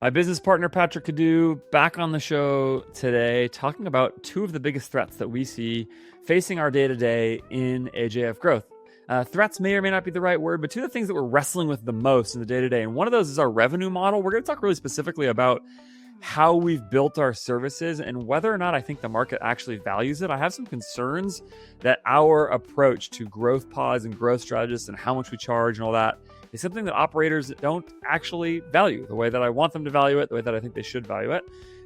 My business partner, Patrick Cadu, back on the show today talking about two of the biggest threats that we see facing our day-to-day in AJF growth. Threats may or may not be the right word, but two of the things that we're wrestling with the most in the day-to-day, and one of those is our revenue model. We're going to talk really specifically about how we've built our services and whether or not I think the market actually values it. I have some concerns that our approach to growth pods and growth strategists and how much we charge and all that is something that operators don't actually value the way that I want them to value it, the way that I think they should value it.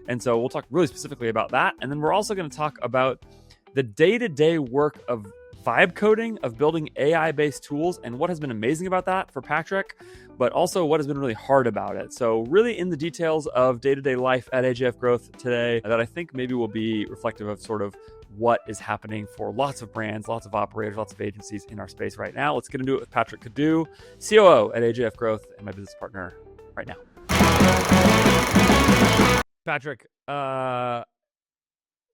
And so we'll talk really specifically about that. And then we're also going to talk about the day-to-day work of vibe coding, of building AI-based tools, and what has been amazing about that for Patrick, but also what has been really hard about it. So really in the details of day-to-day life at AJF Growth today that I think maybe will be reflective of sort of what is happening for lots of brands, lots of operators, lots of agencies in our space right now. Let's get into it with Patrick Cadu, COO at AJF Growth, and my business partner right now. Patrick,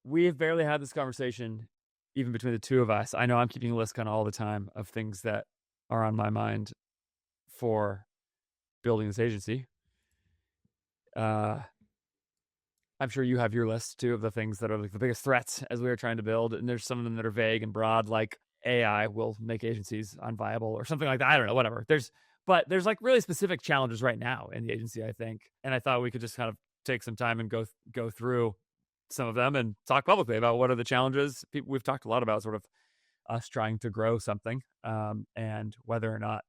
we have barely had this conversation even between the two of us. I know I'm keeping a list kind of all the time of things that are on my mind for building this agency. I'm sure you have your list too of the things that are like the biggest threats as we are trying to build. And there's some of them that are vague and broad, like AI will make agencies unviable or something like that. I don't know, whatever. There's like really specific challenges right now in the agency, I think. And I thought we could just kind of take some time and go through some of them and talk publicly about what are the challenges. We've talked a lot about sort of us trying to grow something, and whether or not,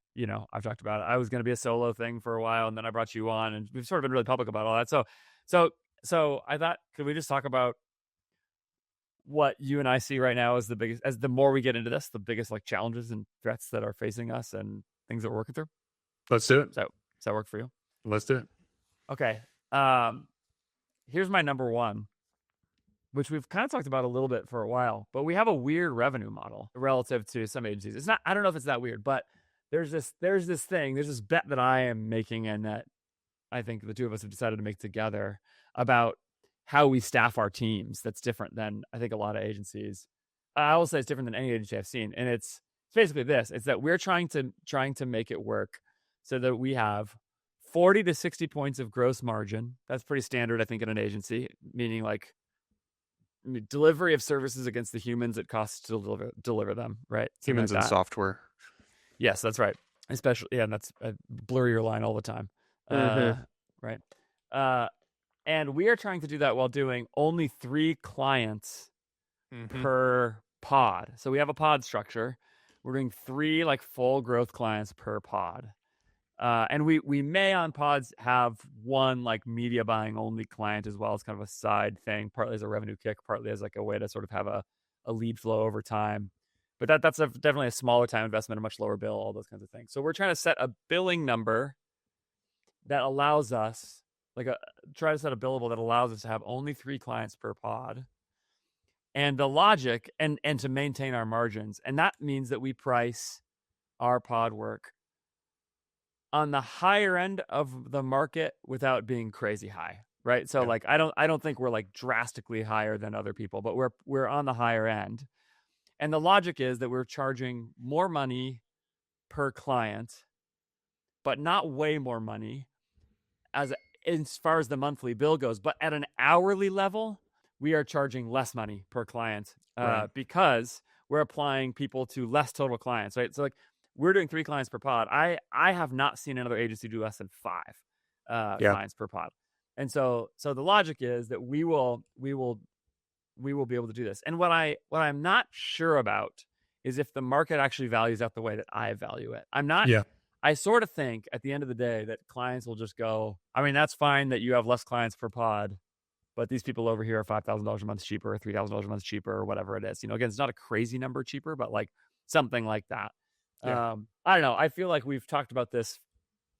I've talked about it. I was going to be a solo thing for a while, and then I brought you on, and we've sort of been really public about all that. So I thought, could we just talk about what you and I see right now as the biggest, as the more we get into this, the biggest like challenges and threats that are facing us and things that we're working through? Let's do it. Does that work for you? Let's do it. Okay. Here's my number one, which we've kind of talked about a little bit for a while, but we have a weird revenue model relative to some agencies. It's not, I don't know if it's that weird, but there's this bet that I am making and that I think the two of us have decided to make together about how we staff our teams. That's different than I think a lot of agencies. I will say it's different than any agency I've seen. And it's basically this. It's that we're trying to make it work so that we have 40 to 60 points of gross margin. That's pretty standard, I think, in an agency, meaning like delivery of services against the humans it costs to deliver them, right? Something Humans like and software. Yes, that's right. Especially, yeah, and that's I blur your line all the time. Right. And we are trying to do that while doing only 3 clients per pod. So we have a pod structure. We're doing 3 like full growth clients per pod. And we may on pods have one like media buying only client as well as kind of a side thing, partly as a revenue kick, partly as like a way to sort of have a lead flow over time. But that's definitely a smaller time investment, a much lower bill, all those kinds of things. So we're trying to set a billing number that allows us, try to set a billable that allows us to have only 3 clients per pod. And the logic, and to maintain our margins. And that means that we price our pod work on the higher end of the market without being crazy high, right? So like I don't think we're like drastically higher than other people, but we're on the higher end. And the logic is that we're charging more money per client, but not way more money as far as the monthly bill goes. But at an hourly level, we are charging less money per client because we're applying people to less total clients, right? So like we're doing 3 clients per pod. I have not seen another agency do less than 5 clients per pod. And so the logic is that we will be able to do this. And what I'm not sure about is if the market actually values that the way that I value it. I'm not. Yeah. I sort of think at the end of the day that clients will just go, I mean, that's fine that you have less clients per pod, but these people over here are $5,000 a month cheaper, or $3,000 a month cheaper, or whatever it is. Again, it's not a crazy number cheaper, but like something like that. Yeah. I don't know. I feel like we've talked about this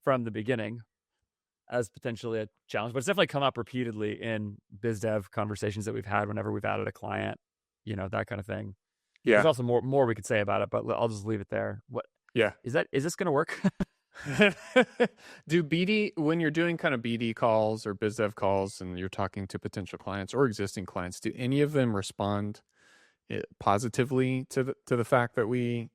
from the beginning as potentially a challenge, but it's definitely come up repeatedly in biz dev conversations that we've had whenever we've added a client, that kind of thing. Yeah. There's also more we could say about it, but I'll just leave it there. Is this going to work? Do BD, when you're doing kind of BD calls or biz dev calls and you're talking to potential clients or existing clients, do any of them respond positively to the fact that we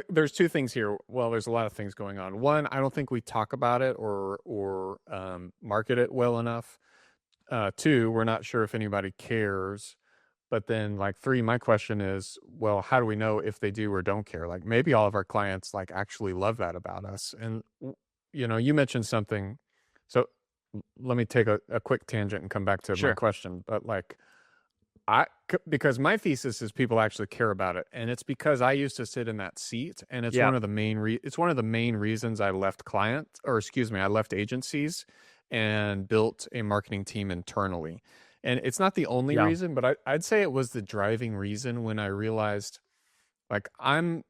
There's two things here. Well, there's a lot of things going on. One, I don't think we talk about it or market it well enough. Two, we're not sure if anybody cares. But then, like, three, my question is, well, how do we know if they do or don't care? Like, maybe all of our clients like actually love that about us. And you mentioned something. So let me take a quick tangent and come back to my Sure. question. But like, because my thesis is people actually care about it, and it's because I used to sit in that seat, and it's Yeah. one of the main reasons I left I left agencies and built a marketing team internally. And it's not the only Yeah. reason, but I'd say it was the driving reason when I realized, like, I'm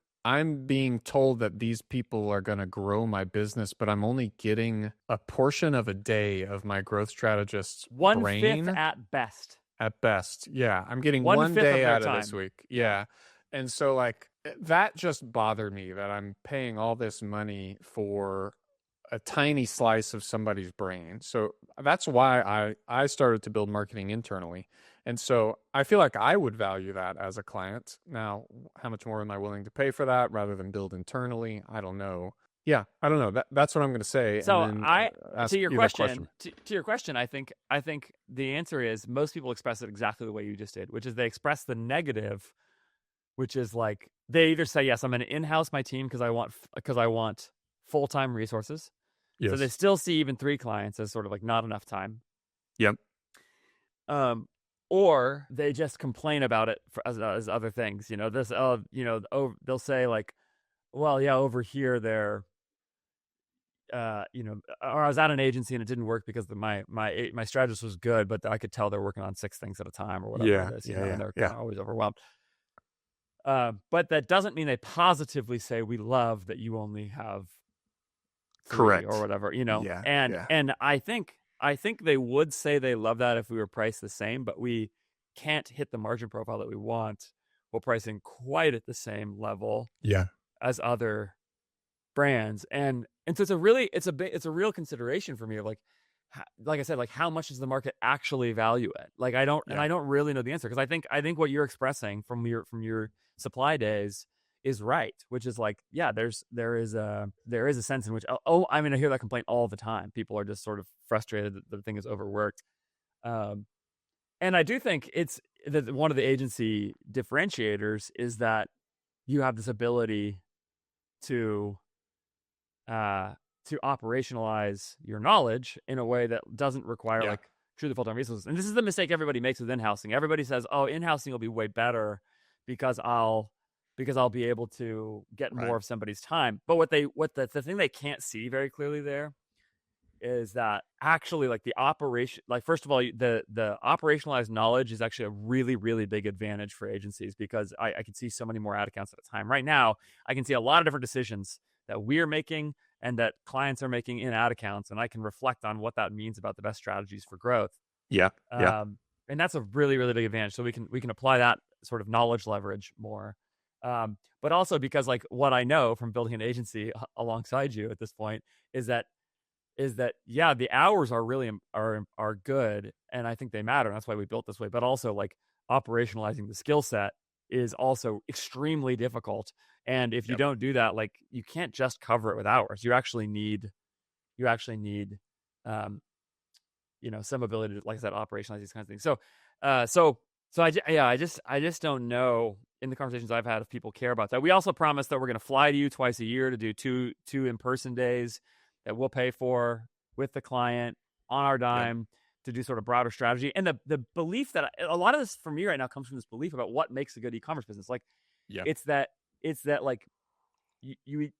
being told that these people are going to grow my business, but I'm only getting a portion of a day of my growth strategist's 1/5 brain at best. at best. Yeah, I'm getting One one fifth of day their out of this time. week. Yeah. And so, like, that just bothered me that I'm paying all this money for a tiny slice of somebody's brain. So that's why I started to build marketing internally. And so I feel like I would value that as a client. Now, how much more am I willing to pay for that rather than build internally? I don't know. Yeah, I don't know. That's what I'm going to say, and So then I ask to your you that question. question, to your question, I think the answer is most people express it exactly the way you just did, which is they express the negative, which is like they either say yes, I'm going to in-house my team because I want full-time resources. So they Yes. still see even 3 clients as sort of like not enough time. Yep. Um or they just complain about it as other things, they'll say like, well, yeah, over here they're or I was at an agency and it didn't work because my strategist was good, but I could tell they're working on 6 things at a time or whatever Yeah. it is, Yeah. and Yeah. they're Yeah. kind of always overwhelmed. But that doesn't mean they positively say we love that you only have 3 or Correct. whatever, Yeah. and Yeah. I think they would say they love that if we were priced the same, but we can't hit the margin profile that we want while pricing quite at the same level Yeah. as other brands. And so it's a real consideration for me of like I said, like how much does the market actually value it? Like Yeah. I don't really know the answer, because I think what you're expressing from your supply days is right, which is like, yeah, there is a sense in which, I mean, I hear that complaint all the time. People are just sort of frustrated that the thing is overworked. um and I do think it's that one of the agency differentiators is that you have this ability to uh, to operationalize your knowledge in a way that doesn't require Yeah. like truly full-time resources. And this is the mistake everybody makes with in-housing. Everybody says, "Oh, in-housing will be way better because I'll be able to get Right. more of somebody's time." But the thing they can't see very clearly there is that actually, like, the operation, like, first of all, the operationalized knowledge is actually a really, really big advantage for agencies, because I can see so many more ad accounts at a time. Right now, I can see a lot of different decisions that we're making and that clients are making in ad accounts, and I can reflect on what that means about the best strategies for growth. Yeah. Yeah. um, and that's a really, really big advantage. So we can apply that sort of knowledge leverage more. But also because, like, what I know from building an agency alongside you at this point is that yeah, the hours are really are good, and I think they matter, and that's why we built this way. But also, like, operationalizing the skill set is also extremely difficult, and if you Yep. don't do that, like, you can't just cover it with hours. You actually need um some ability to, like I said, operationalize these kinds of things. So I just don't know, in the conversations I've had, if people care about that. We also promised that we're going to fly to you twice a year to do two in-person days that we'll pay for with the client on our Yep. dime, to do sort of broader strategy. And the belief that a lot of this for me right now comes from this belief about what makes a good e-commerce business. Like, Yeah. it's that like,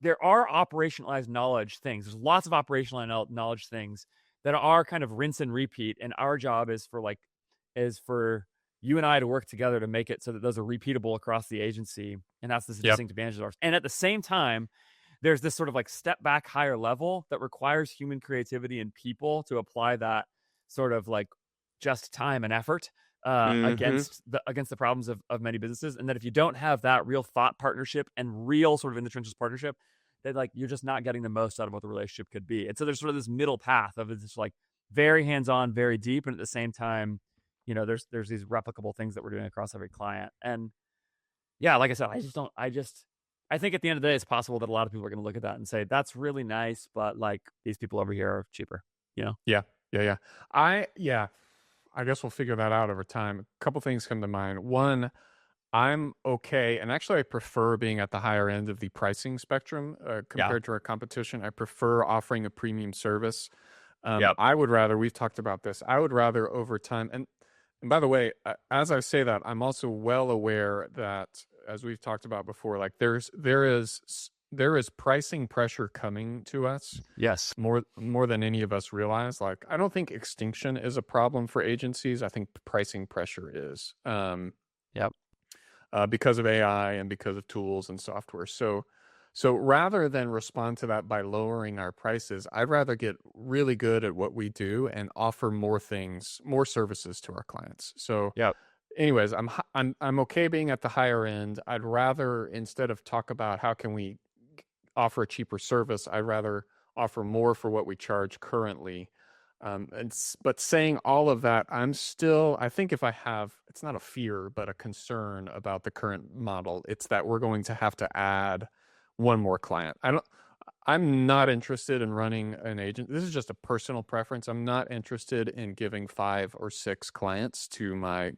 there are operationalized knowledge things. There's lots of operational knowledge things that are kind of rinse and repeat, and our job is for you and I to work together to make it so that those are repeatable across the agency, and that's the Yep. distinct advantage of ours. And at the same time, there's this sort of like step back higher level that requires human creativity and people to apply that sort of like just time and effort Mm-hmm. against the problems of many businesses. And that if you don't have that real thought partnership and real sort of in the trenches partnership, that, like, you're just not getting the most out of what the relationship could be. And so there's sort of this middle path of it's just like very hands-on, very deep, and at the same time, there's these replicable things that we're doing across every client. And yeah, like I said, I just don't. I think at the end of the day, it's possible that a lot of people are going to look at that and say, that's really nice, but like these people over here are cheaper, you know? Yeah. Yeah. I guess we'll figure that out over time. A couple things come to mind. One, I'm okay, and actually, I prefer being at the higher end of the pricing spectrum Yeah. compared to our competition. I prefer offering a premium service. Yep. I would rather, we've talked about this, I would rather over time, and by the way, as I say that, I'm also well aware that, as we've talked about before, like there is pricing pressure coming to us Yes. more than any of us realize. Like, I don't think extinction is a problem for agencies. I think pricing pressure is. Yep. Because of AI and because of tools and software. So rather than respond to that by lowering our prices, I'd rather get really good at what we do and offer more things, more services to our clients. So Yep. anyways, I'm okay being at the higher end. I'd rather, instead of talk about how can we offer a cheaper service, I'd rather offer more for what we charge currently. But saying all of that, I think if I have, it's not a fear, but a concern about the current model, it's that we're going to have to add one more client. I'm not interested in running an agent. This is just a personal preference. I'm not interested in giving 5 or 6 clients to my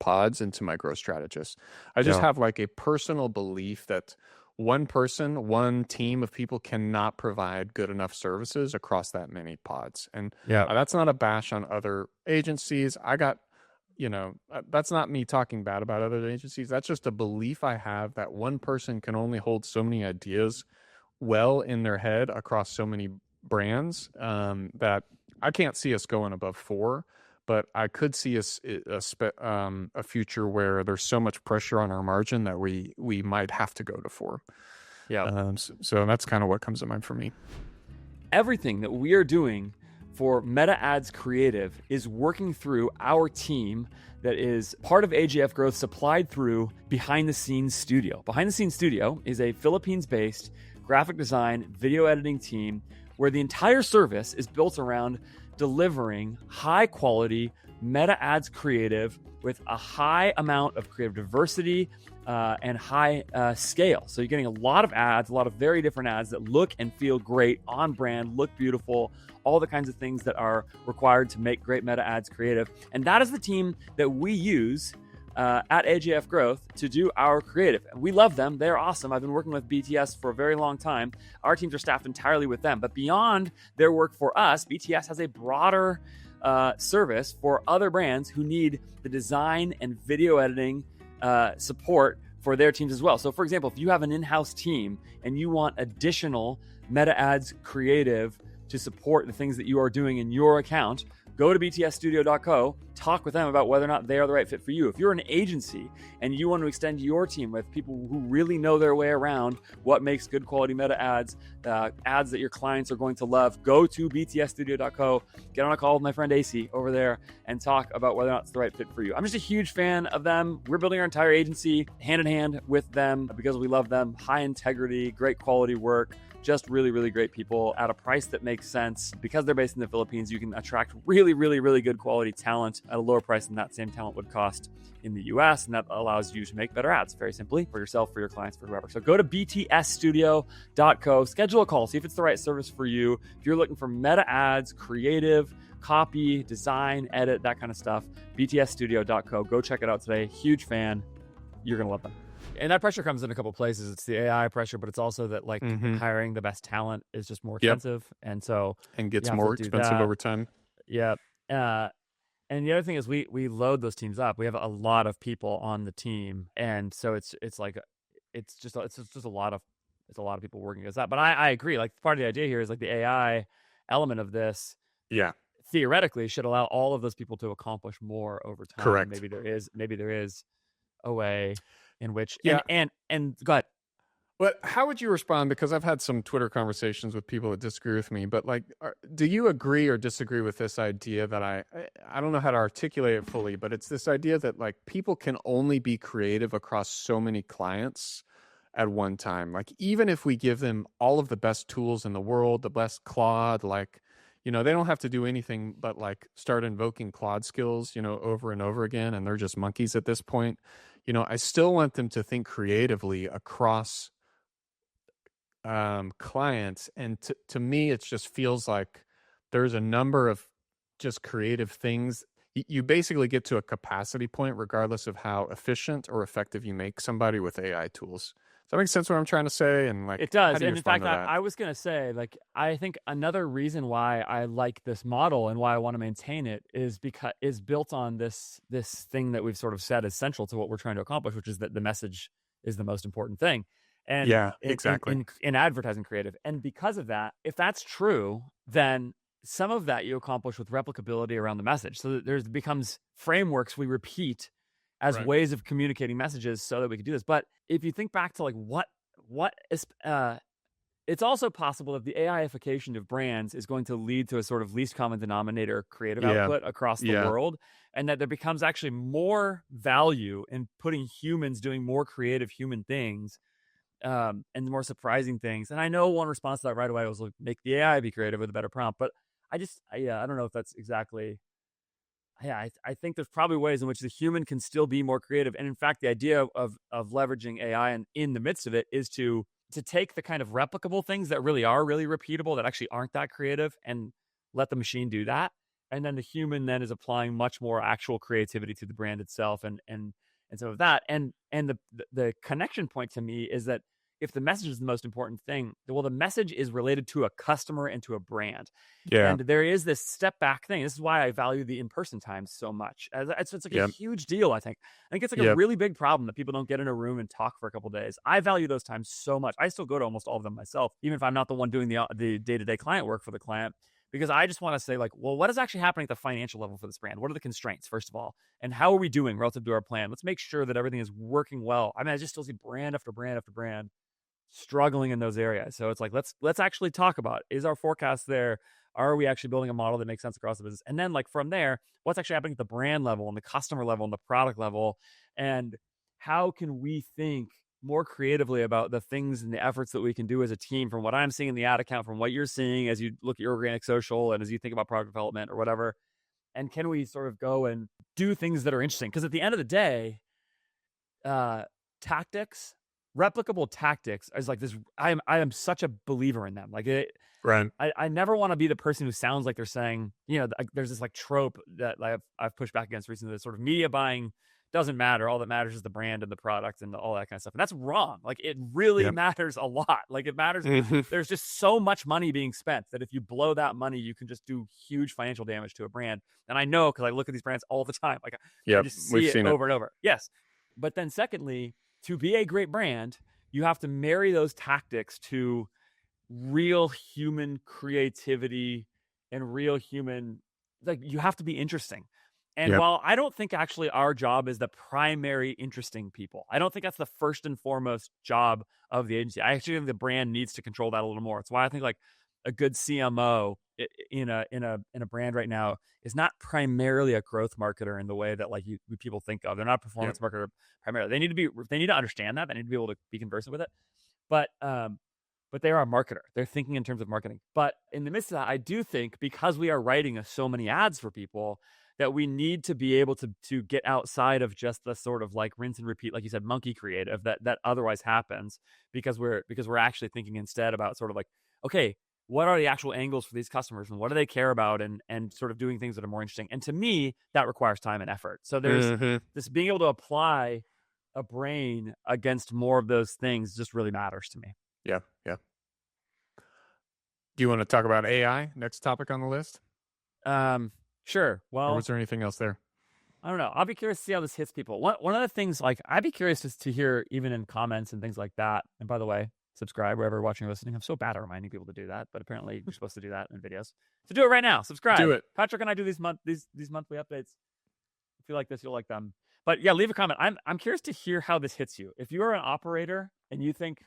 pods and to my growth strategists. I just Yeah. have like a personal belief that one person, one team of people cannot provide good enough services across that many pods. And Yeah. that's not a bash on other agencies. That's not me talking bad about other agencies. That's just a belief I have that one person can only hold so many ideas well in their head across so many brands, that I can't see us going above 4. But I could see a future where there's so much pressure on our margin that we might have to go to 4. Yeah. So that's kind of what comes to mind for me. Everything that we are doing for Meta Ads Creative is working through our team that is part of AGF Growth, supplied through Behind the Scenes Studio. Behind the Scenes Studio is a Philippines-based graphic design, video editing team where the entire service is built around delivering high quality Meta Ads creative with a high amount of creative diversity and high scale. So you're getting a lot of ads, a lot of very different ads that look and feel great, on brand, look beautiful, all the kinds of things that are required to make great Meta Ads creative. And that is the team that we use at AGF Growth to do our creative. And we love them. They're awesome. I've been working with BTS for a very long time. Our teams are staffed entirely with them. But beyond their work for us, BTS has a broader service for other brands who need the design and video editing support for their teams as well. So for example, if you have an in-house team and you want additional Meta Ads creative to support the things that you are doing in your account, go to btsstudio.co, talk with them about whether or not they are the right fit for you. If you're an agency and you want to extend your team with people who really know their way around what makes good quality Meta Ads, ads that your clients are going to love, go to btsstudio.co, get on a call with my friend AC over there and talk about whether or not it's the right fit for you. I'm just a huge fan of them. We're building our entire agency hand in hand with them because we love them. High integrity, great quality work. Just really, really great people at a price that makes sense. Because they're based in the Philippines, you can attract really, really, really good quality talent at a lower price than that same talent would cost in the US. And that allows you to make better ads, very simply, for yourself, for your clients, for whoever. So go to btsstudio.co, schedule a call, see if it's the right service for you. If you're looking for Meta Ads, creative, copy, design, edit, that kind of stuff, btsstudio.co. Go check it out today. Huge fan. You're going to love them. And that pressure comes in a couple places. It's the AI pressure, but it's also that like hiring the best talent is just more expensive. And so and gets more expensive over time. Yeah. And the other thing is we load those teams up. We have a lot of people on the team. And so it's just a lot of people working against that. But I agree. Like part of the idea here is like the AI element of this. Yeah. Theoretically should allow all of those people to accomplish more over time. Correct. Maybe there is a way in which and go ahead. But how would you respond? Because I've had some Twitter conversations with people that disagree with me. But like, do you agree or disagree with this idea that I don't know how to articulate it fully, but it's this idea that like people can only be creative across so many clients at one time. Like even if we give them all of the best tools in the world, the best Claude, like, they don't have to do anything but like start invoking Claude skills, over and over again. And they're just monkeys at this point. I still want them to think creatively across clients, and to me, it just feels like there's a number of just creative things. You basically get to a capacity point, regardless of how efficient or effective you make somebody with AI tools. Does that make sense? What I'm trying to say, and like, It how does. do you And in respond fact, to that? I was going to say, like, I think another reason why I like this model and why I want to maintain it is because is built on this thing that we've sort of said is central to what we're trying to accomplish, which is that the message is the most important thing. And Yeah, exactly. in advertising creative. And because of that, if that's true, then some of that you accomplish with replicability around the message. So that there's becomes frameworks we repeat as Right. ways of communicating messages so that we can do this. But if you think back to like what is it's also possible that the AIification of brands is going to lead to a sort of least common denominator creative Yeah. output across the Yeah. world, and that there becomes actually more value in putting humans doing more creative human things, and more surprising things. And I know one response to that right away was like, make the AI be creative with a better prompt, but I don't know if that's exactly. Yeah, I think there's probably ways in which the human can still be more creative. And in fact, the idea of leveraging AI and in the midst of it is to take the kind of replicable things that really are really repeatable, that actually aren't that creative, and let the machine do that. And then the human then is applying much more actual creativity to the brand itself, and some of that. And the connection point to me is that if the message is the most important thing, well, the message is related to a customer and to a brand. Yeah. And there is this step back thing. This is why I value the in-person times so much. It's like a Yep. huge deal, I think. I think it's like a Yep. really big problem that people don't get in a room and talk for a couple of days. I value those times so much. I still go to almost all of them myself, even if I'm not the one doing the day-to-day client work for the client, because I just want to say, like, well, what is actually happening at the financial level for this brand? What are the constraints, first of all? And how are we doing relative to our plan? Let's make sure that everything is working well. I mean, I just still see brand after brand after brand struggling in those areas. So it's like, let's actually talk about, is our forecast there? Are we actually building a model that makes sense across the business? And then, like, from there, what's actually happening at the brand level and the customer level and the product level? And how can we think more creatively about the things and the efforts that we can do as a team, from what I'm seeing in the ad account, from what you're seeing as you look at your organic social and as you think about product development or whatever? And can we sort of go and do things that are interesting? Because at the end of the day, uh, tactics, replicable tactics is like this. I am such a believer in them. Like Right. I never want to be the person who sounds like they're saying, there's this like trope that I've pushed back against recently, that sort of media buying doesn't matter. All that matters is the brand and the product and all that kind of stuff. And that's wrong. Like, it really Yep. matters a lot. Like, it matters. Mhm. There's just so much money being spent that if you blow that money, you can just do huge financial damage to a brand. And I know, because I look at these brands all the time. Like, I Yep. just We've see it seen it. over and over. Yes. But then secondly, to be a great brand, you have to marry those tactics to real human creativity and real human, like, you have to be interesting. And Yep. while I don't think actually our job is the primary interesting people, I don't think that's the first and foremost job of the agency. I actually think the brand needs to control that a little more. It's why I think, like, a good CMO in a brand right now is not primarily a growth marketer in the way that, like, people think of. They're not a performance Yep. marketer primarily. They need to understand that. They need to be able to be conversant with it. But they are a marketer. They're thinking in terms of marketing. But in the midst of that, I do think, because we are writing so many ads for people, that we need to be able to get outside of just the sort of like rinse and repeat, like you said, monkey creative that otherwise happens, because we're actually thinking instead about sort of like, okay, what are the actual angles for these customers and what do they care about, and sort of doing things that are more interesting. And to me, that requires time and effort. So there's Mhm. this being able to apply a brain against more of those things just really matters to me. Yeah. Yeah. Do you want to talk about AI? Next topic on the list, Sure. or was Well, there anything else there? I don't know. I'll be curious to see how this hits people. One of the things, like, I'd be curious to hear, even in comments and things like that. And by the way, subscribe wherever you're watching or listening. I'm so bad at reminding people to do that, but apparently you're supposed to do that in videos. So do it right now. Do Subscribe. it. Patrick and I do these monthly updates. If you like this, you'll like them. But yeah, leave a comment. I'm curious to hear how this hits you. If you are an operator and you think,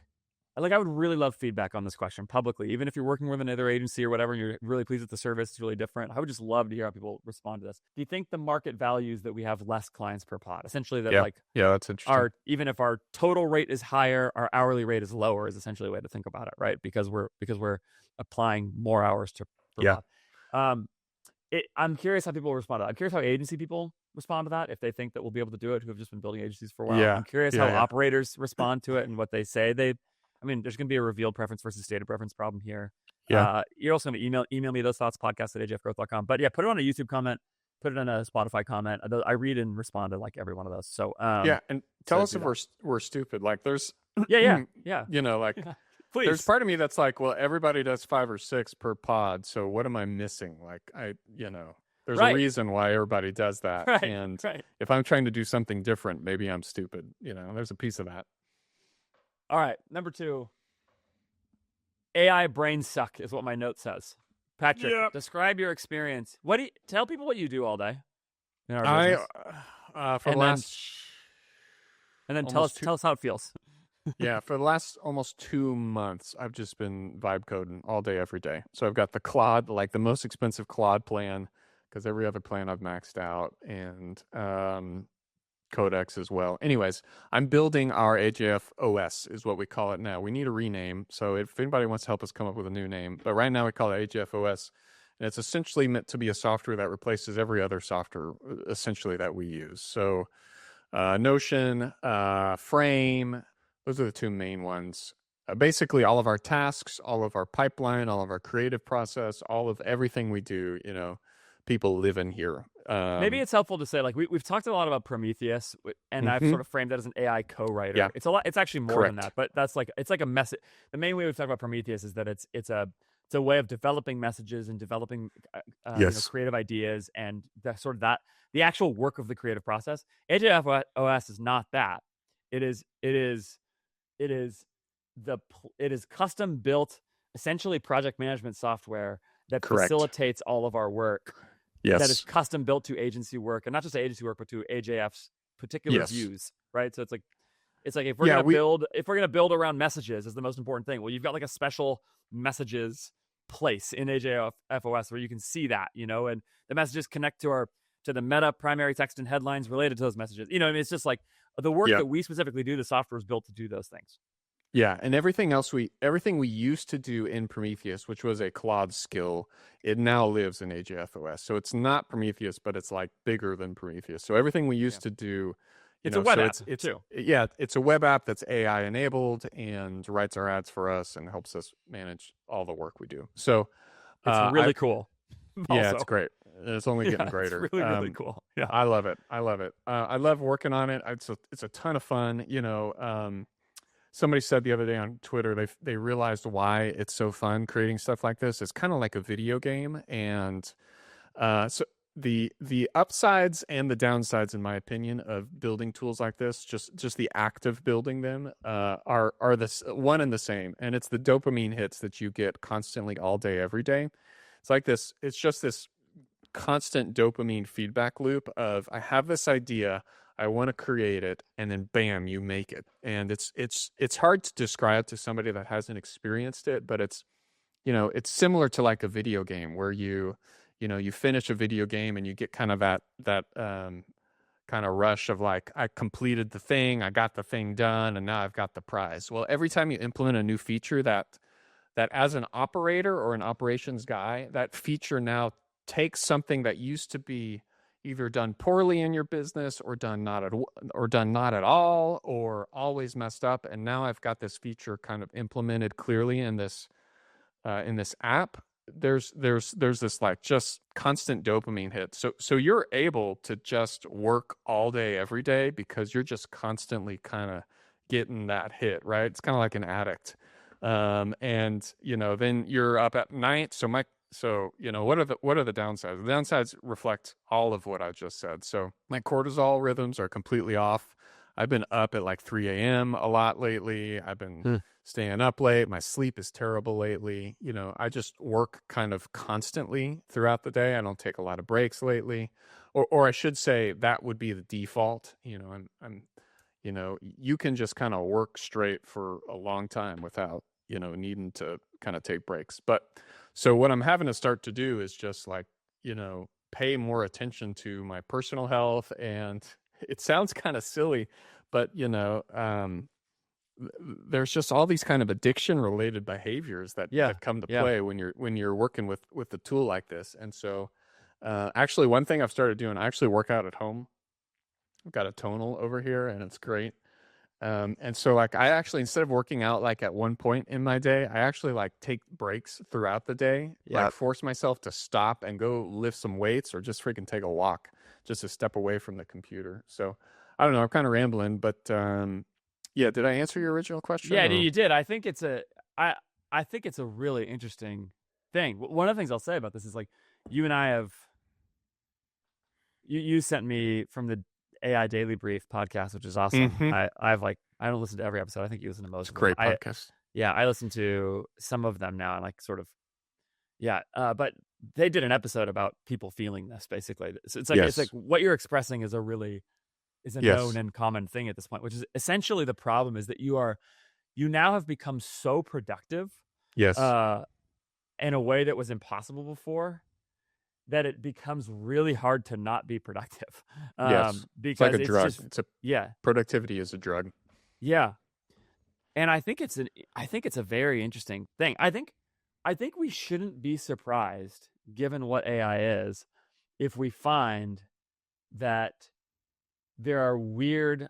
like, I would really love feedback on this question publicly, even if you're working with another agency or whatever, and you're really pleased with the service, it's really different. I would just love to hear how people respond to this. Do you think the market values that we have less clients per pod? Essentially, that, Yeah. like, Yeah. That's interesting. even if our total rate is higher, our hourly rate is lower, is essentially a way to think about it, right? Because we're applying more hours to per Yeah. pod. I'm curious how people respond to that. I'm curious how agency people respond to that, if they think that we'll be able to do it, who have just been building agencies for a while. Yeah. I'm curious how Yeah. Yeah. operators respond to it and what they say I mean, there's going to be a revealed preference versus stated preference problem here. Yeah. You're also going to email me those thoughts, podcast@ajfgrowth.com. But yeah, put it on a YouTube comment, put it on a Spotify comment. I read and respond to like every one of those. So yeah, and tell so us if we're stupid. Like there's yeah. like Yeah. Please. There's part of me that's like, well, everybody does 5 or 6 per pod, so what am I missing? Like there's a reason why everybody does that. And if I'm trying to do something different, maybe I'm stupid. There's a piece of that. All right, number 2. AI brain suck is what my note says. Patrick, describe your experience. Tell people what you do all day in our business. And then tell us how it feels. Yeah, for the last almost 2 months, I've just been vibe coding all day, every day. So I've got the Claude, like the most expensive Claude plan, because every other plan I've maxed out, and Codex as well. Anyways, I'm building our AJF OS, is what we call it now. We need a rename, so if anybody wants to help us come up with a new name, but right now we call it AJF OS, and it's essentially meant to be a software that replaces every other software, essentially, that we use. So Notion, Frame, those are the 2 main ones. Basically, all of our tasks, all of our pipeline, all of our creative process, all of everything we do, people live in here. Maybe it's helpful to say, like, we've talked a lot about Prometheus, and I've sort of framed that as an AI co-writer. Yeah. It's a lot. It's actually more than that, but that's like, it's like a message. The main way we've talked about Prometheus is that it's a way of developing messages and developing creative ideas, and the actual work of the creative process. AJF OS is not that. It is custom built, essentially project management software that facilitates all of our work. Yes. That is custom built to agency work, and not just agency work, but to AJF's particular views, right? So it's like if we're gonna build around messages is the most important thing. Well, you've got like a special messages place in AJF OS where you can see that, and the messages connect to the meta primary text and headlines related to those messages. It's just like the work that we specifically do. The software is built to do those things. Yeah, and everything we used to do in Prometheus, which was a Claude skill, it now lives in AJF OS. So it's not Prometheus, but it's like bigger than Prometheus. So everything we used to do, it's a web app too. Yeah, it's a web app that's AI enabled and writes our ads for us and helps us manage all the work we do. So it's really cool. Yeah, it's great. It's only getting greater. It's really cool. Yeah, I love it. I love working on it. It's a ton of fun. Somebody said the other day on Twitter, they realized why it's so fun creating stuff like this. It's kind of like a video game, and so the upsides and the downsides, in my opinion, of building tools like this, just the act of building them, are this one and the same, and it's the dopamine hits that you get constantly all day, every day. It's like this. It's just this constant dopamine feedback loop of, I have this idea, I want to create it, and then bam, you make it. And it's hard to describe to somebody that hasn't experienced it, but it's similar to like a video game where you finish a video game and you get kind of that kind of rush of like, I completed the thing, I got the thing done, and now I've got the prize. Well, every time you implement a new feature that as an operator or an operations guy, that feature now takes something that used to be either done poorly in your business or done not at all, or always messed up, and now I've got this feature kind of implemented clearly in this app. There's this like just constant dopamine hit. So you're able to just work all day, every day, because you're just constantly kind of getting that hit, right? It's kind of like an addict. And then you're up at night. So what are the downsides? The downsides reflect all of what I just said. So my cortisol rhythms are completely off. I've been up at like 3 a.m. a lot lately. I've been staying up late. My sleep is terrible lately. I just work kind of constantly throughout the day. I don't take a lot of breaks lately, or I should say that would be the default. I'm you can just kind of work straight for a long time without needing to kind of take breaks. But so what I'm having to start to do is just like, pay more attention to my personal health. And it sounds kind of silly, but there's just all these kind of addiction related behaviors that come to play when you're working with a tool like this. And so actually one thing I've started doing, I actually work out at home. I've got a tonal over here and it's great. And so like I actually, instead of working out like at one point in my day, I actually like take breaks throughout the day, like Yeah. force myself to stop and go lift some weights or just freaking take a walk just to step away from the computer. So I don't know, I'm kind of rambling, but yeah, did I answer your original question Yeah, or? you did. I I think it's a really interesting thing. One of the things I'll say about this is like you and I have you sent me from the AI Daily Brief podcast, which is awesome. Mm-hmm. I don't listen to every episode. I think you listen to most It's a of them. great podcast. I listen to some of them now and like sort of but they did an episode about people feeling this basically. So it's like Yes. what you're expressing is a known Yes. and common thing at this point, which is essentially the problem is that you now have become so productive Yes. uh in a way that was impossible before that it becomes really hard to not be productive. Yes. It's like Because a it's drug. just It's a yeah, productivity is a drug. yeah. And I think it's a very interesting thing. I think we shouldn't be surprised given what AI is if we find that there are weird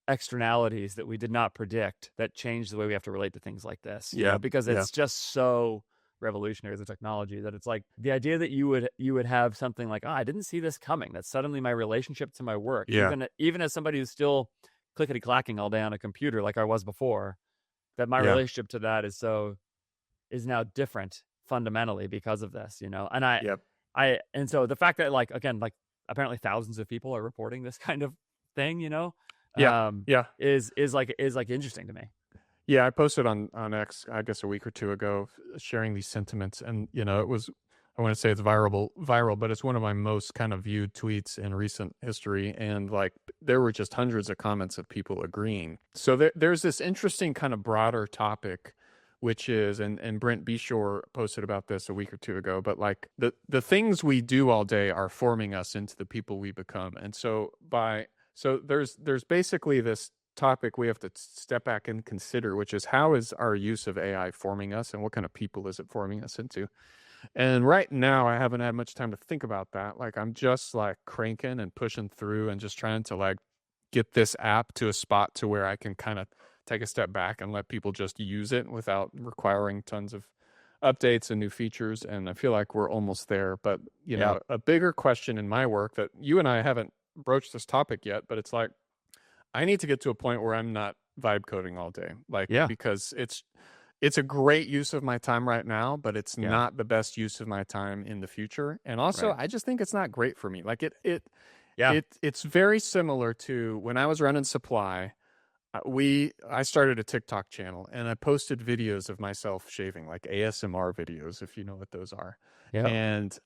externalities that we did not predict that change the way we have to relate to things like this, Yeah. because Yeah. it's just so revolutionary, the technology, that it's like the idea that you would have something like, oh, I didn't see this coming, that suddenly my relationship to my work, Yeah. even as somebody who's still clickety clacking all day on a computer like I was before, that my Yeah. relationship to that is now different fundamentally because of this, and Yep. and so the fact that like again like apparently thousands of people are reporting this kind of thing, Yeah. Yeah. is like interesting to me. Yeah, I posted on X, I guess a week or two ago, sharing these sentiments, and it was, I want to say it's viral, but it's one of my most kind of viewed tweets in recent history, and like there were just hundreds of comments of people agreeing. So there's this interesting kind of broader topic, which is, and Brent Beshore posted about this a week or two ago, but like the things we do all day are forming us into the people we become, and so there's basically this topic we have to step back and consider, which is how is our use of AI forming us and what kind of people is it forming us into? And right now, I haven't had much time to think about that. Like, I'm just like cranking and pushing through and just trying to like get this app to a spot to where I can kind of take a step back and let people just use it without requiring tons of updates and new features. And I feel like we're almost there. But, a bigger question in my work that you and I haven't broached this topic yet, but it's like, I need to get to a point where I'm not vibe coding all day, like because it's a great use of my time right now, but it's not the best use of my time in the future. And also, I just think it's not great for me. Like it's very similar to when I was running supply. I started a TikTok channel and I posted videos of myself shaving, like ASMR videos, if you know what those are. Yeah. And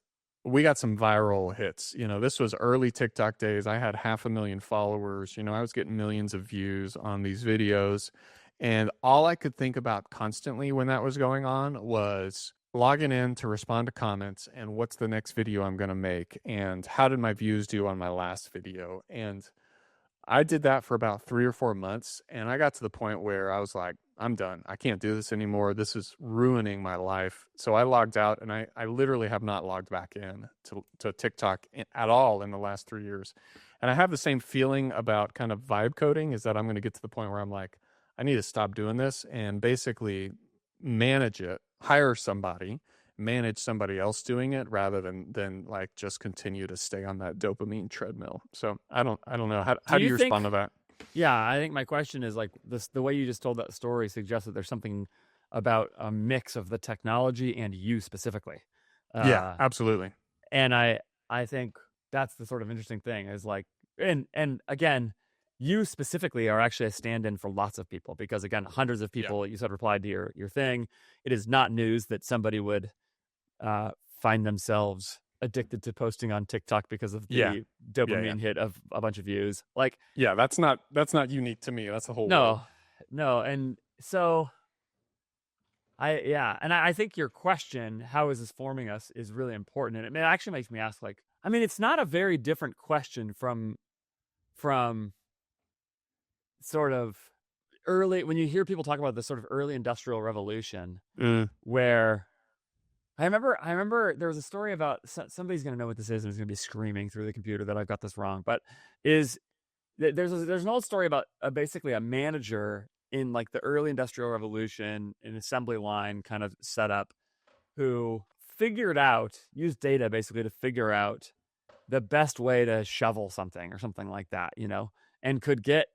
we got some viral hits. This was early TikTok days. I had 500,000 followers. I was getting millions of views on these videos. And all I could think about constantly when that was going on was logging in to respond to comments and what's the next video I'm going to make and how did my views do on my last video. And I did that for about 3 or 4 months, and I got to the point where I was like, I'm done. I can't do this anymore. This is ruining my life. So I logged out, and I literally have not logged back in to TikTok at all in the last 3 years. And I have the same feeling about kind of vibe coding, is that I'm going to get to the point where I'm like, I need to stop doing this and basically manage it, hire somebody, manage somebody else doing it rather than like just continue to stay on that dopamine treadmill. So I don't know how do you respond to that? Yeah, I think my question is like the way you just told that story suggests that there's something about a mix of the technology and you specifically. Yeah, absolutely. And I think that's the sort of interesting thing is like and again, you specifically are actually a stand-in for lots of people because again, hundreds of people you said replied to your thing. It is not news that somebody would find themselves addicted to posting on TikTok because of the dopamine hit of a bunch of views. Like, that's not unique to me. That's the whole world. No. And so I think your question, how is this forming us, is really important. And it actually makes me ask, like, I mean, it's not a very different question from sort of early, when you hear people talk about this sort of early industrial revolution, where I remember there was a story about somebody's going to know what this is and is going to be screaming through the computer that I've got this wrong, but is there's an old story about basically a manager in like the early industrial revolution, an assembly line kind of setup, who used data basically to figure out the best way to shovel something or something like that, and could get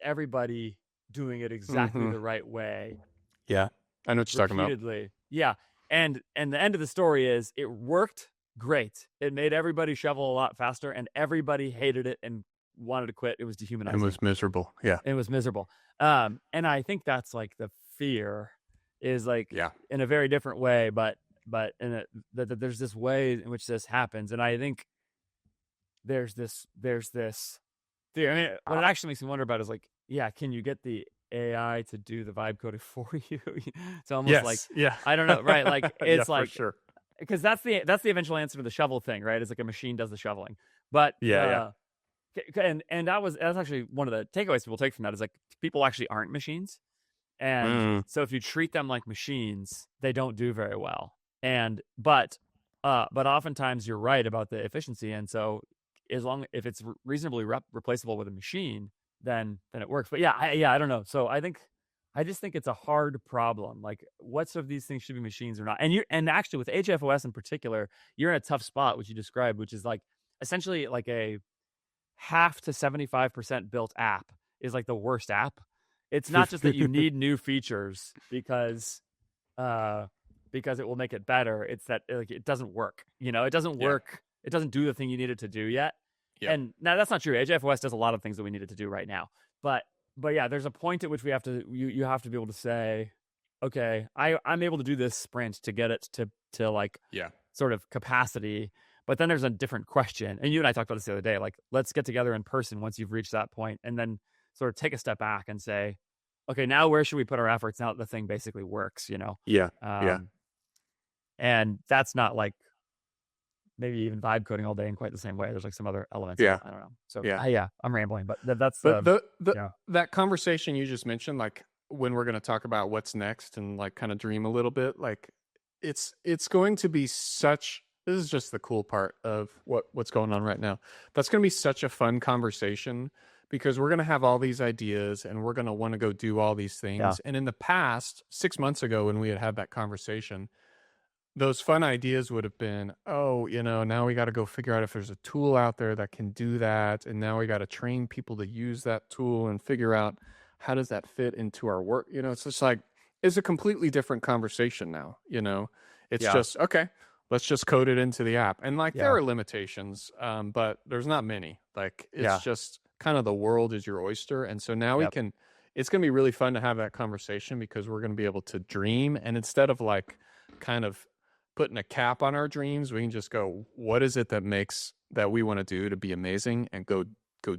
everybody doing it exactly Mm-hmm. the right way Yeah, I know what you're talking about. repeatedly. Yeah. And the end of the story is it worked great. It made everybody shovel a lot faster, and everybody hated it and wanted to quit. It was dehumanizing. It was miserable. Yeah. It was miserable. And I think that's like the fear is like in a very different way, but that there's this way in which this happens. And I think there's this theory. I mean, what it actually makes me wonder about is like, can you get the AI to do the vibe coding for you? It's almost like, I don't know, right? Like it's like, for sure. Because that's the eventual answer to the shovel thing, right? It's like a machine does the shoveling. But and that's actually one of the takeaways people take from that is like people actually aren't machines. And so if you treat them like machines, they don't do very well. But oftentimes you're right about the efficiency. And so if it's reasonably replaceable with a machine, then it works. But I don't know. So I just think it's a hard problem. Like, what's of these things should be machines or not? And actually with HFOS in particular, you're in a tough spot, which you described, which is like essentially like a half to 75% built app is like the worst app. It's not just that you need new features because it will make it better. It's that like it doesn't work. It doesn't work. It doesn't do the thing you need it to do yet. Yep. And now that's not true. HFOS does a lot of things that we need it to do right now. But yeah, there's a point at which we have to you have to be able to say, okay, I'm able to do this sprint to get it to like sort of capacity. But then there's a different question. And you and I talked about this the other day. Like, let's get together in person once you've reached that point, and then sort of take a step back and say, okay, now where should we put our efforts now that the thing basically works, And that's not like maybe even vibe coding all day in quite the same way. There's like some other elements. I don't know. So I'm rambling, but that's that conversation you just mentioned, like when we're going to talk about what's next and like kind of dream a little bit, like it's going to be this is just the cool part of what's going on right now. That's going to be such a fun conversation because we're going to have all these ideas and we're going to want to go do all these things. Yeah. And in the past, 6 months ago, when we had that conversation, those fun ideas would have been, now we got to go figure out if there's a tool out there that can do that. And now we got to train people to use that tool and figure out how does that fit into our work. It's just like, it's a completely different conversation now. It's just, okay, let's just code it into the app. And like, there are limitations, but there's not many. Like, it's just kind of the world is your oyster. And so now it's going to be really fun to have that conversation because we're going to be able to dream. And instead of like kind of putting a cap on our dreams, we can just go, what is it that we want to do to be amazing, and go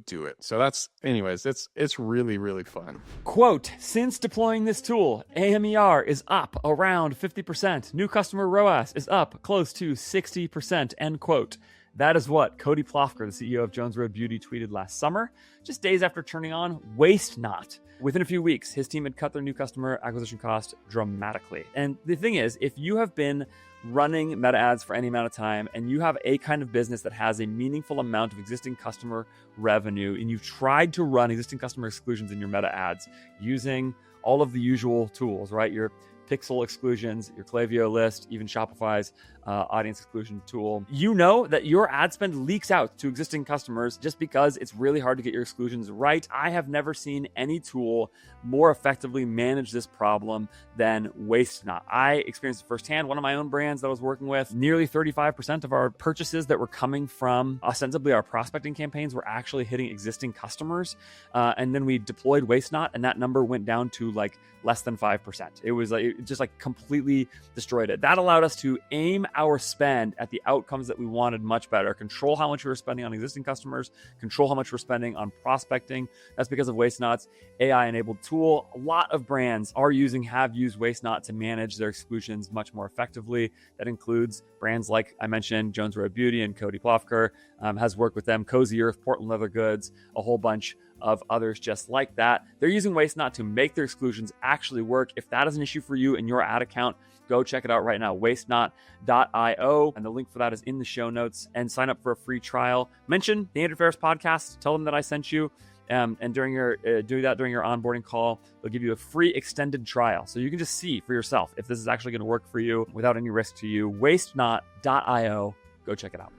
do it. So it's really, really fun. Quote, since deploying this tool, AMER is up around 50%. New customer ROAS is up close to 60%, end quote. That is what Cody Plofker, the CEO of Jones Road Beauty, tweeted last summer, just days after turning on WasteNot. Within a few weeks, his team had cut their new customer acquisition cost dramatically. And the thing is, if you have been running meta ads for any amount of time and you have a kind of business that has a meaningful amount of existing customer revenue and you've tried to run existing customer exclusions in your meta ads using all of the usual tools, right? Your pixel exclusions, your Klaviyo list, even Shopify's audience exclusion tool. You know that your ad spend leaks out to existing customers just because it's really hard to get your exclusions right. I have never seen any tool more effectively manage this problem than WasteNot. I experienced it firsthand. One of my own brands that I was working with, nearly 35% of our purchases that were coming from ostensibly our prospecting campaigns were actually hitting existing customers. And then we deployed WasteNot, and that number went down to like less than 5%. It was like, it just like completely destroyed it. That allowed us to aim our spend at the outcomes that we wanted much better. Control how much we were spending on existing customers, control how much we're spending on prospecting. That's because of WasteNot's AI-enabled tool. A lot of brands have used WasteNot to manage their exclusions much more effectively. That includes brands like I mentioned, Jones Road Beauty and Cody Plofker has worked with them, Cozy Earth, Portland Leather Goods, a whole bunch of others just like that. They're using WasteNot to make their exclusions actually work. If that is an issue for you in your ad account, go check it out right now, wastenot.io. And the link for that is in the show notes. And sign up for a free trial. Mention the Andrew Ferris podcast. Tell them that I sent you. And during your do that during your onboarding call, they'll give you a free extended trial. So you can just see for yourself if this is actually going to work for you without any risk to you. Wastenot.io. Go check it out.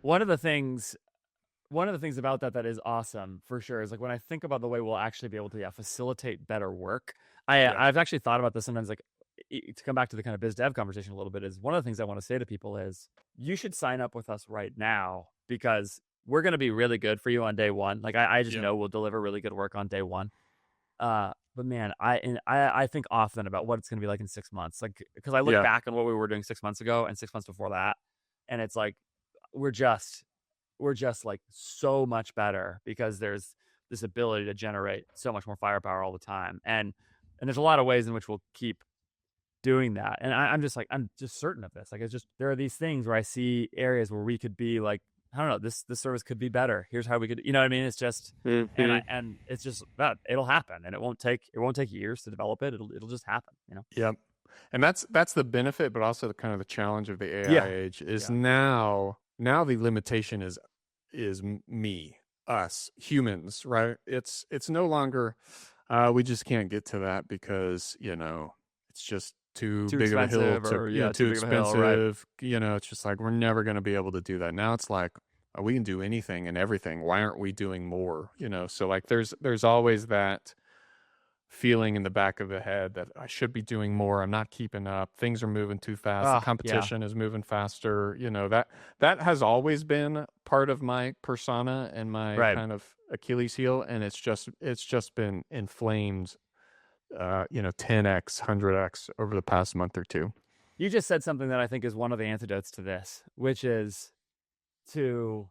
One of the things about that is awesome for sure is like when I think about the way we'll actually be able to facilitate better work. I've actually thought about this sometimes, like to come back to the kind of biz dev conversation a little bit, is one of the things I want to say to people is you should sign up with us right now because we're going to be really good for you on day one. Like I just know we'll deliver really good work on day one. But man, I think often about what it's going to be like in 6 months. Like, because I look back on what we were doing 6 months ago and 6 months before that. And it's like, we're just like so much better because there's this ability to generate so much more firepower all the time. And there's a lot of ways in which we'll keep doing that. And I'm just certain of this. Like, it's just, there are these things where I see areas where we could be like, I don't know, this service could be better. Here's how we could, you know what I mean? It's just, and it's just that it'll happen, and it won't take years to develop it. It'll just happen, you know? Yep. And that's the benefit, but also the kind of the challenge of the AI age is now the limitation is me, us humans, right? It's no longer, we just can't get to that because, it's just too big of a hill too expensive. Right? It's just like, we're never going to be able to do that. Now it's like, we can do anything and everything. Why aren't we doing more? So like there's always that feeling in the back of the head that I should be doing more. I'm not keeping up. Things are moving too fast. The competition is moving faster. That has always been part of my persona and my kind of Achilles heel. And it's just been inflamed 10x, 100x over the past month or two. You just said something that I think is one of the antidotes to this, which is to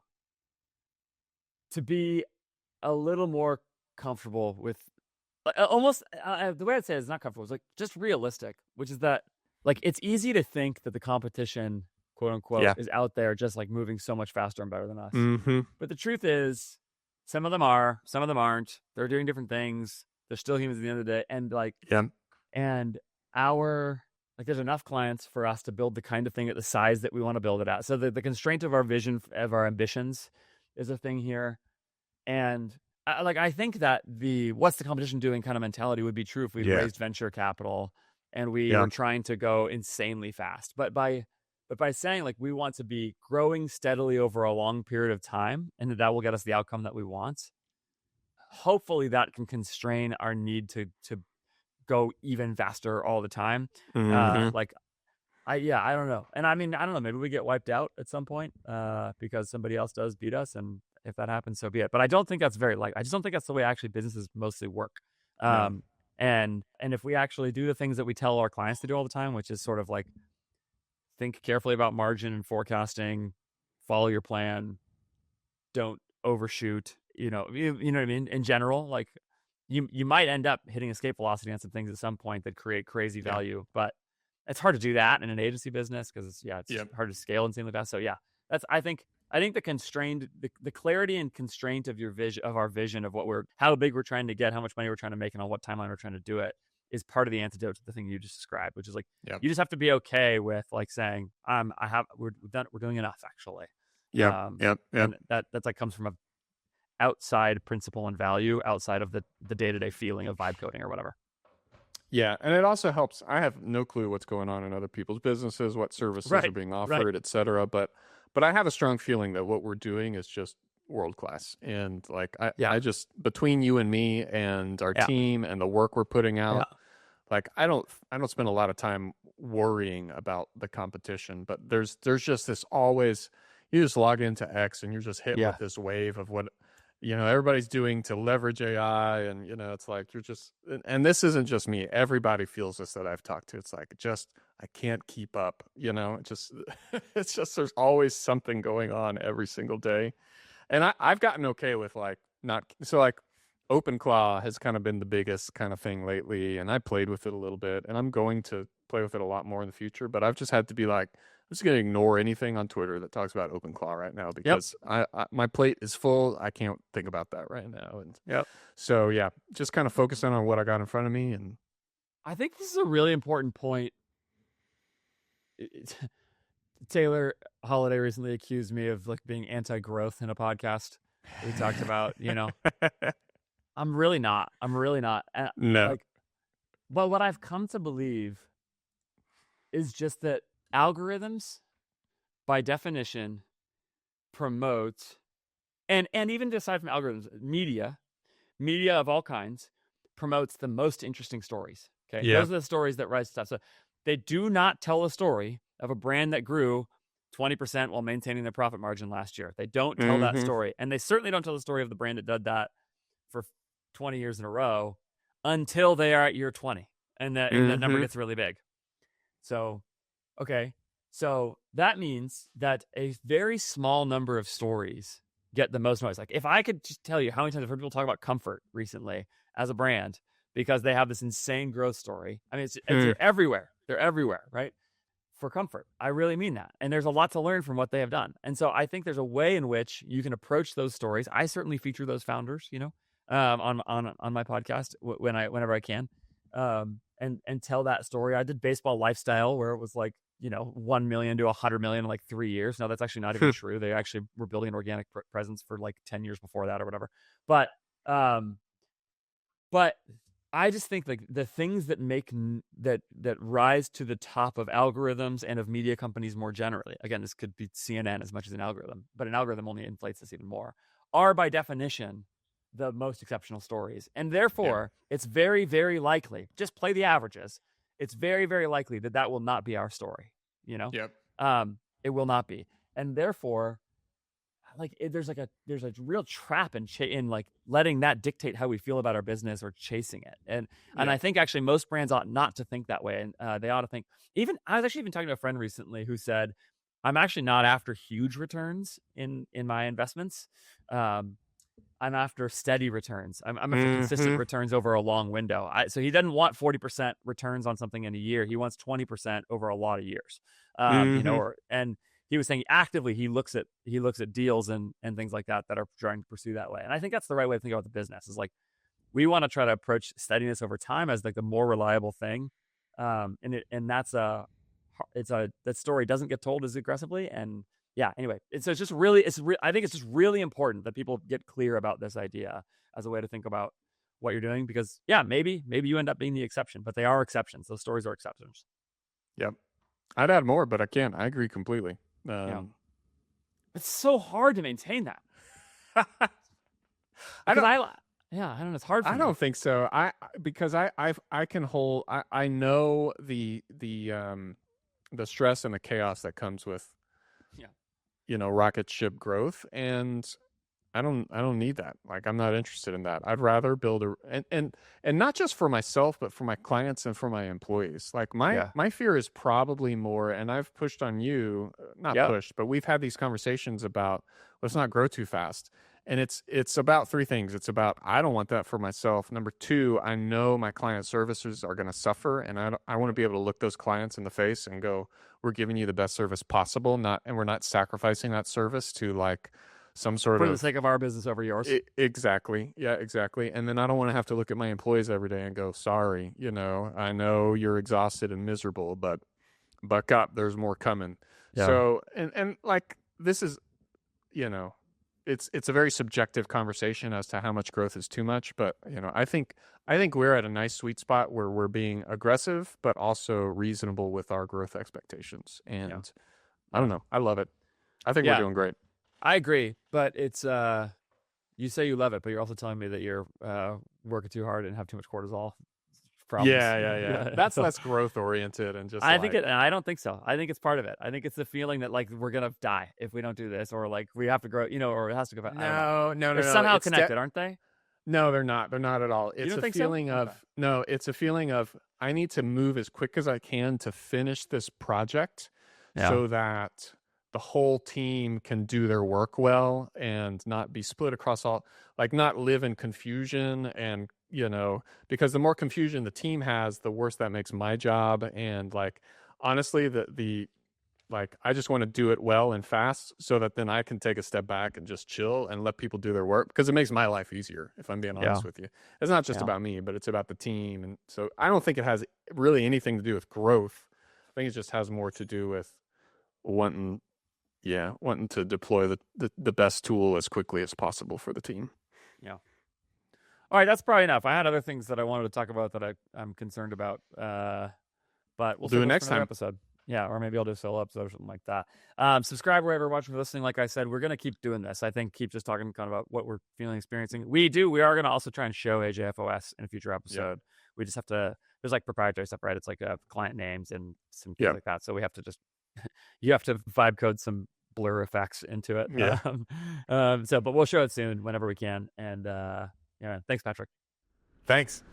be a little more comfortable with, almost the way I'd say it is not comfortable. It's like just realistic, which is that like it's easy to think that the competition, quote unquote, is out there just like moving so much faster and better than us. Mm-hmm. But the truth is, some of them are, some of them aren't. They're doing different things. They're still humans at the end of the day. And like, and there's enough clients for us to build the kind of thing at the size that we want to build it at. So the constraint of our vision, of our ambitions, is a thing here. And I think that the what's the competition doing kind of mentality would be true if we raised venture capital and we were trying to go insanely fast. But by saying like we want to be growing steadily over a long period of time, and that will get us the outcome that we want, hopefully that can constrain our need to go even faster all the time. Mm-hmm. I don't know. And I mean, I don't know, maybe we get wiped out at some point because somebody else does beat us, and if that happens, so be it. But I don't think that's I just don't think that's the way actually businesses mostly work. And if we actually do the things that we tell our clients to do all the time, which is sort of like think carefully about margin and forecasting, follow your plan, don't overshoot, you know what I mean? In general, like you might end up hitting escape velocity on some things at some point that create crazy value, but it's hard to do that in an agency business because it's hard to scale insanely fast. So that's, I think the constrained, the clarity and constraint of our vision of how big we're trying to get, how much money we're trying to make, and on what timeline we're trying to do it is part of the antidote to the thing you just described, which is like you just have to be okay with like saying we're doing enough actually. And that's like comes from a outside principle and value outside of the day-to-day feeling of vibe coding or whatever. Yeah, and it also helps. I have no clue what's going on in other people's businesses, what services are being offered, et cetera. But I have a strong feeling that what we're doing is just world class. And like I just, between you and me and our team and the work we're putting out, like I don't spend a lot of time worrying about the competition. But there's just this always, you just log into X and you're just hit with this wave of what everybody's doing to leverage AI, and it's like you're just, and this isn't just me. Everybody feels this that I've talked to. It's like I can't keep up. It's just there's always something going on every single day, and I've gotten okay with like not so like OpenClaw has kind of been the biggest kind of thing lately, and I played with it a little bit, and I'm going to play with it a lot more in the future. But I've just had to be like, just going to ignore anything on Twitter that talks about OpenClaw right now Yep. because my plate is full. I can't think about that right now. And Yep. so, yeah, just kind of focusing on what I got in front of me. And I think this is a really important point. Taylor Holiday recently accused me of like being anti-growth in a podcast. We talked about, I'm really not. no. Like, but what I've come to believe is just that algorithms, by definition, promote, and even aside from algorithms, media of all kinds promotes the most interesting stories. Okay, Yeah. those are the stories that rise to the top. So they do not tell a story of a brand that grew 20% while maintaining their profit margin last year. They don't tell that story, and they certainly don't tell the story of the brand that did that for 20 years in a row until they are at year 20, and that number gets really big. So, okay, so that means that a very small number of stories get the most noise. Like if I could just tell you how many times I've heard people talk about Comfort recently as a brand because they have this insane growth story. I mean, they're everywhere. They're everywhere, right? For Comfort. I really mean that. And there's a lot to learn from what they have done. And so I think there's a way in which you can approach those stories. I certainly feature those founders, on my podcast whenever I can, and tell that story. I did Baseball Lifestyle where it was like, 1 million to 100 million in like 3 years. No, that's actually not even true. They actually were building an organic presence for like 10 years before that or whatever. But I just think like the things that make that rise to the top of algorithms and of media companies more generally, again, this could be CNN as much as an algorithm, but an algorithm only inflates this even more, are by definition the most exceptional stories. And therefore, it's very, very likely, just play the averages, it's very, very likely that will not be our story, Yep. It will not be. And therefore, like there's a real trap in like letting that dictate how we feel about our business or chasing it. And I think actually most brands ought not to think that way. And they ought to think, I was actually even talking to a friend recently who said, I'm actually not after huge returns in my investments. I'm after steady returns. I'm after consistent returns over a long window. So he doesn't want 40% returns on something in a year. He wants 20% over a lot of years. And he was saying actively he looks at deals and things like that are trying to pursue that way. And I think that's the right way to think about the business. Is like we want to try to approach steadiness over time as like the more reliable thing. That story doesn't get told as aggressively. And anyway, I think it's just really important that people get clear about this idea as a way to think about what you're doing, because maybe you end up being the exception, but they are exceptions. Those stories are exceptions. Yep. I'd add more, but I can't. I agree completely. It's so hard to maintain that. I don't know. It's hard for me. I don't think so. Because I can hold. I know the stress and the chaos that comes with rocket ship growth, and I don't need that. Like I'm not interested in that. I'd rather build and not just for myself, but for my clients and for my employees. Like my fear is probably more, and I've pushed on you, not pushed, but we've had these conversations about let's not grow too fast. And it's about three things. It's about I don't want that for myself. Number two, I know my client services are going to suffer, and I want to be able to look those clients in the face and go, we're giving you the best service possible, and we're not sacrificing that service to like some sort of for the sake of our business over yours. Exactly. Yeah, exactly. And then I don't want to have to look at my employees every day and go, sorry, I know you're exhausted and miserable, but buck up, there's more coming. Yeah. So, and like, this is, it's a very subjective conversation as to how much growth is too much, but I think we're at a nice sweet spot where we're being aggressive, but also reasonable with our growth expectations. And I don't know. I love it. I think we're doing great. I agree, but it's you say you love it, but you're also telling me that you're working too hard and have too much cortisol problems. Yeah. That's less growth oriented and just. I don't think so. I think it's part of it. I think it's the feeling that like we're gonna die if we don't do this, or like we have to grow, or it has to go back. No. They're somehow connected, aren't they? No, they're not. They're not at all. It's a feeling of no. It's a feeling of I need to move as quick as I can to finish this project, so that the whole team can do their work well and not be split across not live in confusion. And, because the more confusion the team has, the worse that makes my job. And like, honestly, the Like, I just want to do it well and fast so that then I can take a step back and just chill and let people do their work, because it makes my life easier, if I'm being honest with you. It's not just about me, but it's about the team. And so I don't think it has really anything to do with growth. I think it just has more to do with wanting to deploy the best tool as quickly as possible for the team. Yeah. All right, that's probably enough. I had other things that I wanted to talk about that I'm concerned about, but we'll do it next time. Episode. Yeah, or maybe I'll do a solo episode or something like that. Subscribe wherever you're watching or listening. Like I said, we're going to keep doing this. I think keep just talking kind of about what we're feeling, experiencing. We are going to also try and show AJFOS in a future episode. We just have to, there's like proprietary stuff, right? It's like client names and some things like that. So we have to just, you have to vibe code some blur effects into it. But we'll show it soon whenever we can. And thanks, Patrick. Thanks.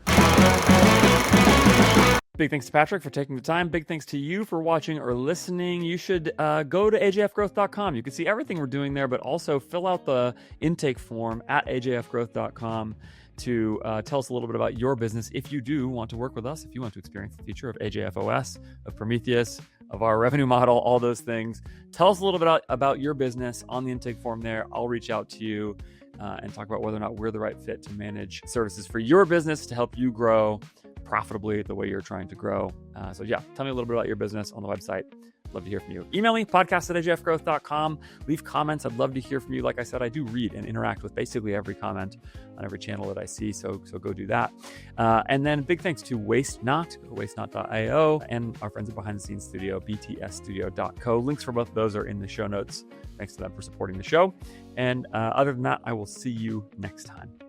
Big thanks to Patrick for taking the time. Big thanks to you for watching or listening. You should go to ajfgrowth.com. You can see everything we're doing there, but also fill out the intake form at ajfgrowth.com to tell us a little bit about your business. If you do want to work with us, if you want to experience the future of AJFOS, of Prometheus, of our revenue model, all those things, tell us a little bit about your business on the intake form there. I'll reach out to you and talk about whether or not we're the right fit to manage services for your business to help you grow profitably the way you're trying to grow. Tell me a little bit about your business on the website. Love to hear from you. Email me, podcast@ajfgrowth.com. Leave comments. I'd love to hear from you. Like I said, I do read and interact with basically every comment on every channel that I see, so go do that. And then big thanks to WasteNot, wastenot.io, and our friends at Behind the Scenes Studio, btsstudio.co. Links for both of those are in the show notes. Thanks to them for supporting the show. And other than that, I will see you next time.